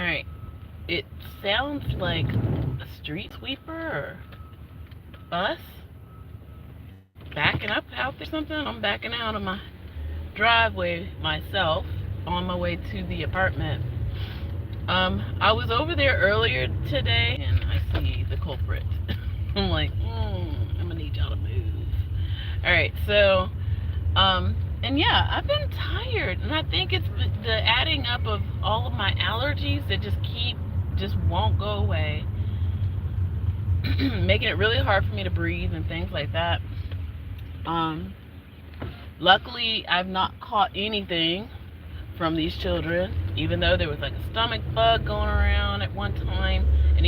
Alright. It sounds like a street sweeper or bus backing up out there something. I'm backing out of my driveway myself on my way to the apartment. I was over there earlier today and I see the culprit. I'm like, I'm gonna need y'all to move. Alright, so and yeah, I've been tired, and I think it's the adding up of all of my allergies that just won't go away, making it really hard for me to breathe and things like that. Um, Luckily, I've not caught anything from these children, even though there was like a stomach bug going around at one time, and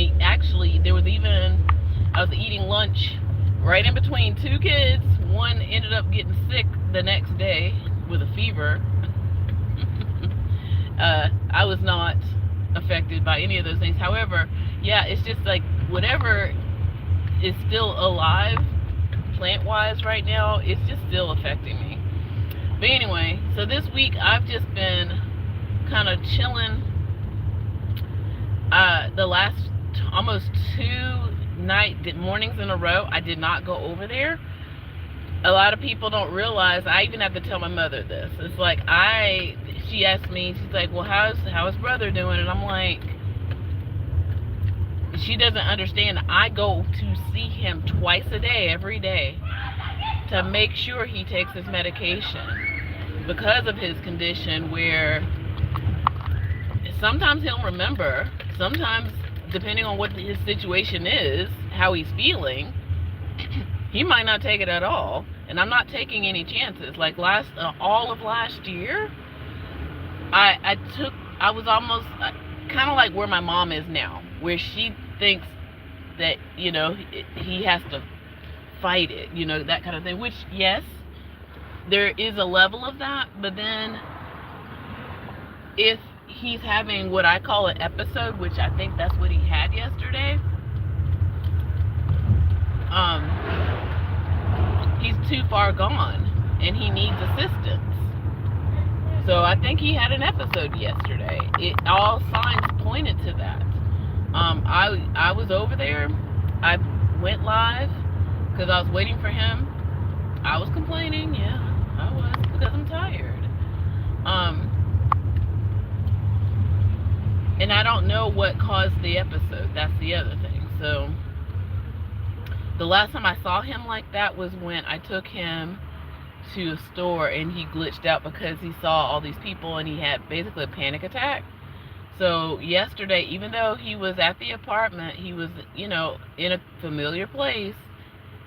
there was even, I was eating lunch right in between two kids. One ended up getting sick the next day with a fever. I was not affected by any of those things. However, yeah, it's just like whatever is still alive plant-wise right now, it's just still affecting me. But anyway, so this week I've just been kind of chilling. The last almost mornings in a row, I did not go over there. A lot of people don't realize, I even have to tell my mother this. It's like she asked me, she's like, well, how's brother doing? And I'm like, she doesn't understand. I go to see him twice a day, every day, to make sure he takes his medication because of his condition, where sometimes he'll remember, sometimes depending on what his situation is, how he's feeling, he might not take it at all. And I'm not taking any chances. Like all of last year, I was almost kind of like where my mom is now, where she thinks that, he has to fight it, that kind of thing, which, yes, there is a level of that. But then if he's having what I call an episode, which I think that's what he had yesterday, he's too far gone and he needs assistance. So I think he had an episode yesterday. All signs pointed to that. I was over there. I went live because I was waiting for him. I was complaining, yeah, I was, because I'm tired. And I don't know what caused the episode. That's the other thing. So the last time I saw him like that was when I took him to a store and he glitched out because he saw all these people and he had basically a panic attack. So yesterday, even though he was at the apartment, he was, in a familiar place,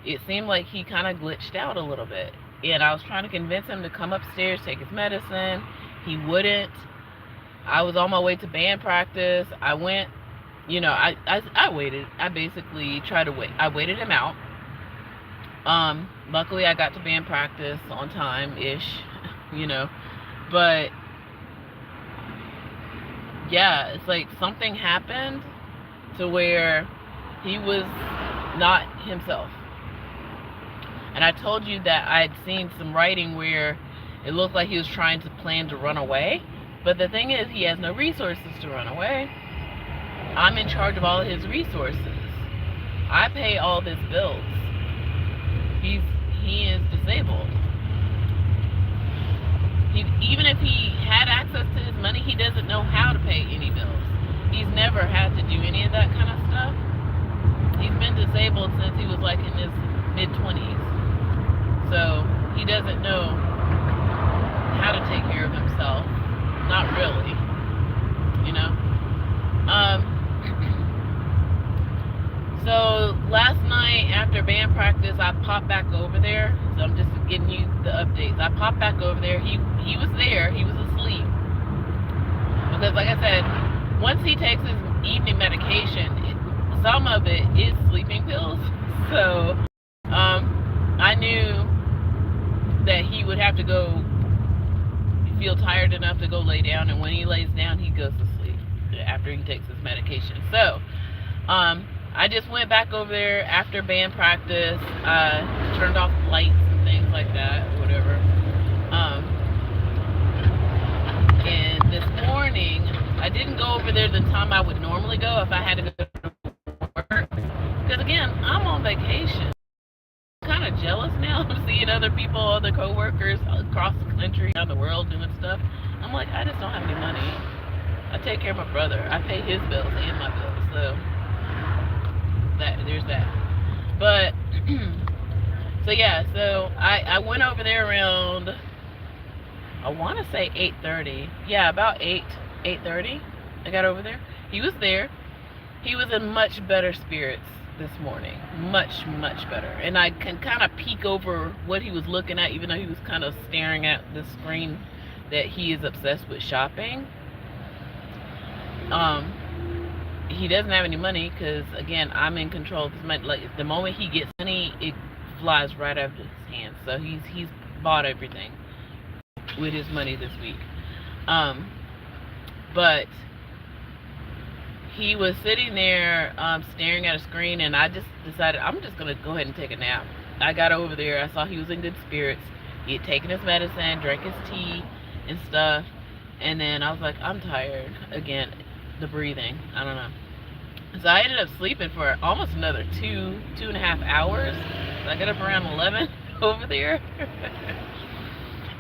it seemed like he kind of glitched out a little bit. And I was trying to convince him to come upstairs, take his medicine. He wouldn't. I was on my way to band practice. I went, I waited. I basically tried to wait. I waited him out. Luckily I got to band practice on time-ish, but yeah, it's like something happened to where he was not himself. And I told you that I'd seen some writing where it looked like he was trying to plan to run away. But the thing is, he has no resources to run away. I'm in charge of all of his resources. I pay all of his bills. He is disabled. Even if he had access to his money, he doesn't know how to pay any bills. He's never had to do any of that kind of stuff. He's been disabled since he was like in his mid-20s. So he doesn't know how to take care of himself. Not really, So last night after band practice, I popped back over there. So I'm just giving you the updates. I popped back over there. He was there. He was asleep. Because like I said, once he takes his evening medication, some of it is sleeping pills. So I knew that he would have to go feel tired enough to go lay down, and when he lays down, he goes to sleep after he takes his medication. So I just went back over there after band practice, turned off lights and things like that, whatever. And this morning, I didn't go over other than time I would normally go if I had to go to work. Because again, I'm on vacation. I'm kind of jealous now of seeing other people, other coworkers across the country, around the world doing stuff. I'm like, I just don't have any money. I take care of my brother. I pay his bills and my bills. So there's that. But so yeah, so I went over there around, I want to say 8:30. Yeah, about 8:30. I got over there. He was there. He was in much better spirits this morning. Much better. And I can kind of peek over what he was looking at, even though he was kind of staring at the screen that he is obsessed with shopping. He doesn't have any money because, again, I'm in control of his money. Like, the moment he gets money, it flies right out of his hands. So he's bought everything with his money this week. But he was sitting there staring at a screen, and I just decided I'm just going to go ahead and take a nap. I got over there. I saw he was in good spirits. He had taken his medicine, drank his tea and stuff. And then I was like, I'm tired. Again, the breathing. I don't know. So I ended up sleeping for almost another 2.5 hours. So I got up around 11 over there.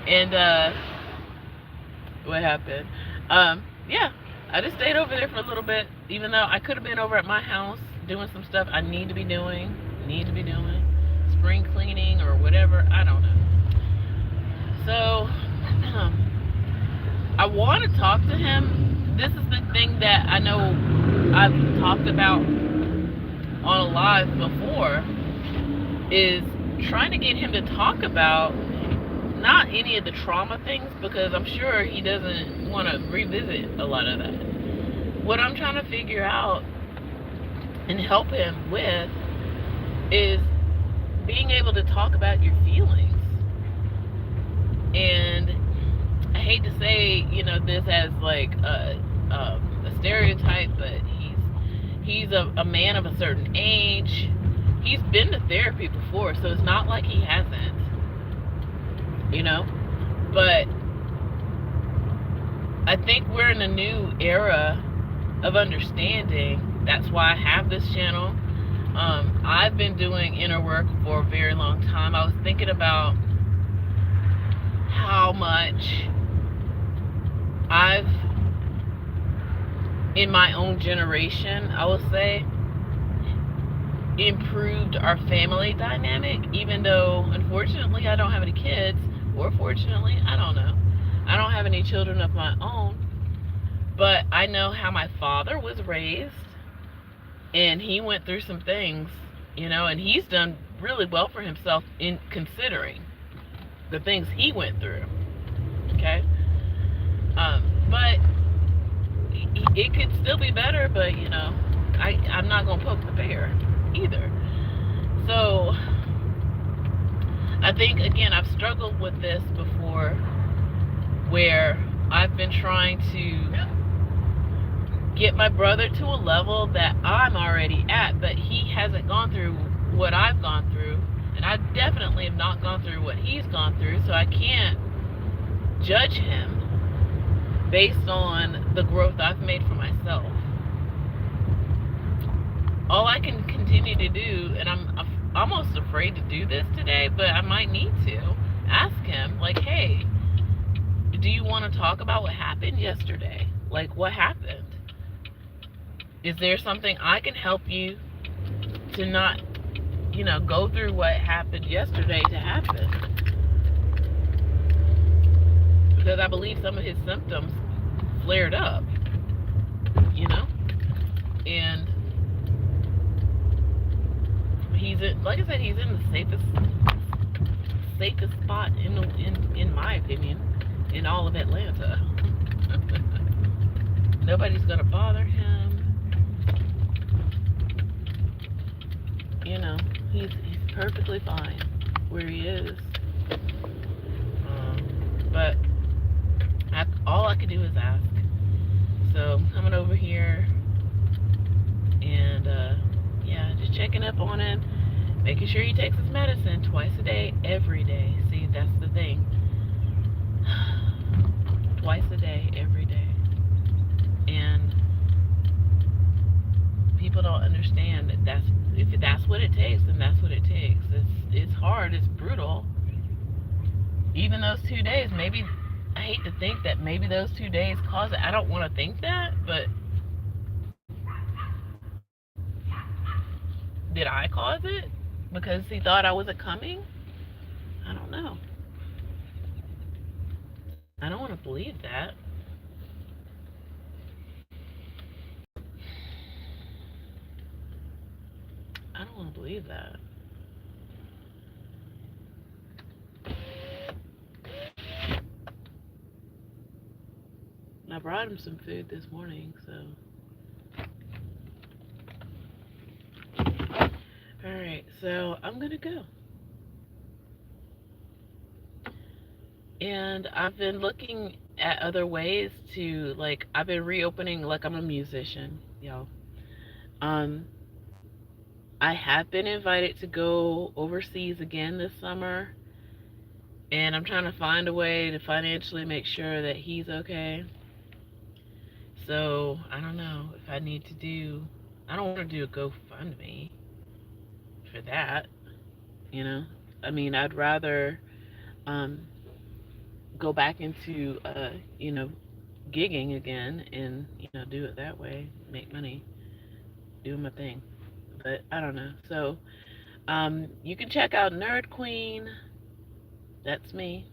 And what happened? Yeah, I just stayed over there for a little bit, even though I could have been over at my house doing some stuff I need to be doing. Spring cleaning or whatever. I don't know. So I want to talk to him. This is the thing that I know I've talked about on a live before, is trying to get him to talk about not any of the trauma things, because I'm sure he doesn't want to revisit a lot of that. What I'm trying to figure out and help him with is being able to talk about your feelings. And I hate to say, this as like a stereotype, but he's a man of a certain age. He's been to therapy before, so it's not like he hasn't, but I think we're in a new era of understanding. That's why I have this channel. I've been doing inner work for a very long time. I was thinking about how much I've, in my own generation, I will say, improved our family dynamic, even though unfortunately I don't have any kids, or fortunately, I don't know. I don't have any children of my own, but I know how my father was raised, and he went through some things, and he's done really well for himself in considering the things he went through. Okay? But it could still be better, but I'm not gonna poke the bear either. So I think, again, I've struggled with this before, where I've been trying to get my brother to a level that I'm already at, but he hasn't gone through what I've gone through, and I definitely have not gone through what he's gone through, so I can't judge him based on the growth I've made for myself. All I can continue to do, and I'm almost afraid to do this today, but I might need to ask him, like, hey, do you want to talk about what happened yesterday? Like, what happened? Is there something I can help you to not, go through what happened yesterday to happen? Because I believe some of his symptoms flared up, and he's in, like I said, he's in the safest spot in my opinion in all of Atlanta. Nobody's gonna bother him. He's perfectly fine where he is. But all I can do is ask. So coming over here and just checking up on him, making sure he takes his medicine twice a day, every day. See, that's the thing. Twice a day, every day. And understand that if that's what it takes, then that's what it takes. It's hard. It's brutal. Even those 2 days, maybe I hate to think that maybe those 2 days caused it. I don't want to think that, but did I cause it because he thought I wasn't coming? I don't know. I don't want to believe that. I don't want to believe that. I brought him some food this morning, so. Alright, so I'm gonna go. And I've been looking at other ways to, like, I've been reopening, like, I'm a musician, y'all. Um, I have been invited to go overseas again this summer, and I'm trying to find a way to financially make sure that he's okay. So, I don't know if I need to do, I don't want to do a GoFundMe for that, you know? I mean, I'd rather um, go back into, gigging again and, do it that way, make money, do my thing. But I don't know. So, you can check out Nerd Queen. That's me.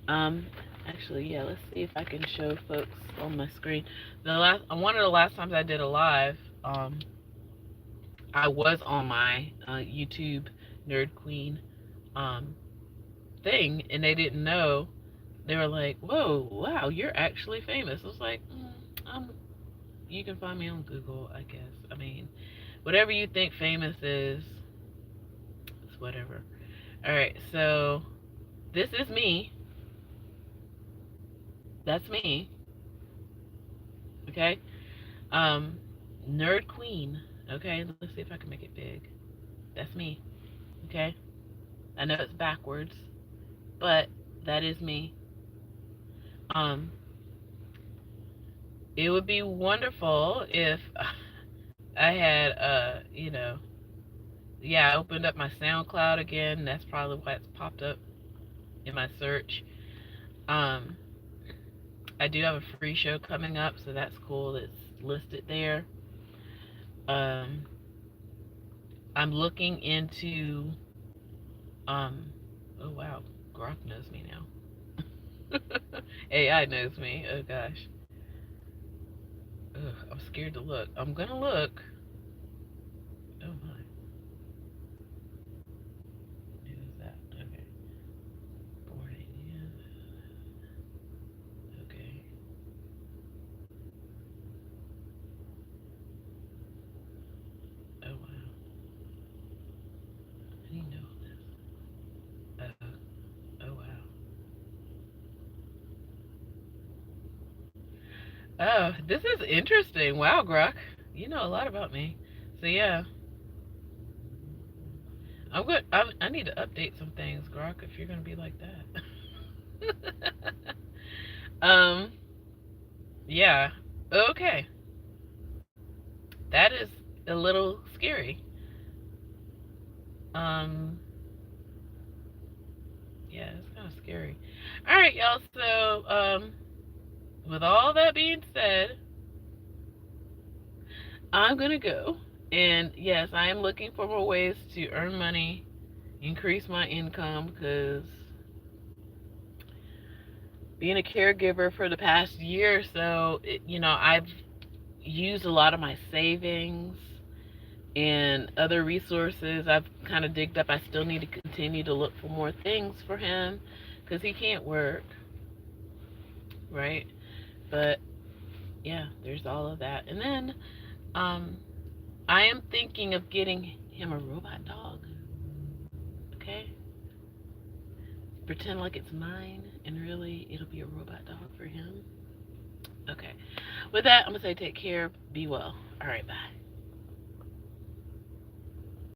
Um, Actually, yeah, let's see if I can show folks on my screen. One of the last times I did a live, I was on my YouTube Nerd Queen thing, and they didn't know. They were like, "Whoa, wow, you're actually famous." I was like, you can find me on Google, I guess. I mean, whatever you think famous is, it's whatever. All right, so this is me. That's me. Okay. Nerd Queen. Okay, let's see if I can make it big. That's me. Okay. I know it's backwards, but that is me. Um, it would be wonderful if I had, I opened up my SoundCloud again. That's probably why it's popped up in my search. I do have a free show coming up, so that's cool. It's listed there. I'm looking into, oh wow, Grok knows me now. AI knows me. Oh gosh. Ugh, I'm scared to look. I'm gonna look. Oh my. Who is that? Okay. Boarding. Okay. Oh wow. I didn't know this. Oh wow. Oh, this is interesting. Wow, Grok. You know a lot about me. So yeah, I'm good. I need to update some things, Grok, if you're gonna be like that. um, yeah. Okay. That is a little scary. Um, yeah, it's kind of scary. All right, y'all. So, with all that being said, I'm gonna go. And yes, I am looking for more ways to earn money, increase my income, because being a caregiver for the past year or so, I've used a lot of my savings and other resources I've kind of digged up. I still need to continue to look for more things for him because he can't work, right? But yeah, there's all of that. And then I am thinking of getting him a robot dog. Okay? Pretend like it's mine, and really it'll be a robot dog for him. Okay. With that, I'm going to say take care. Be well. All right, bye.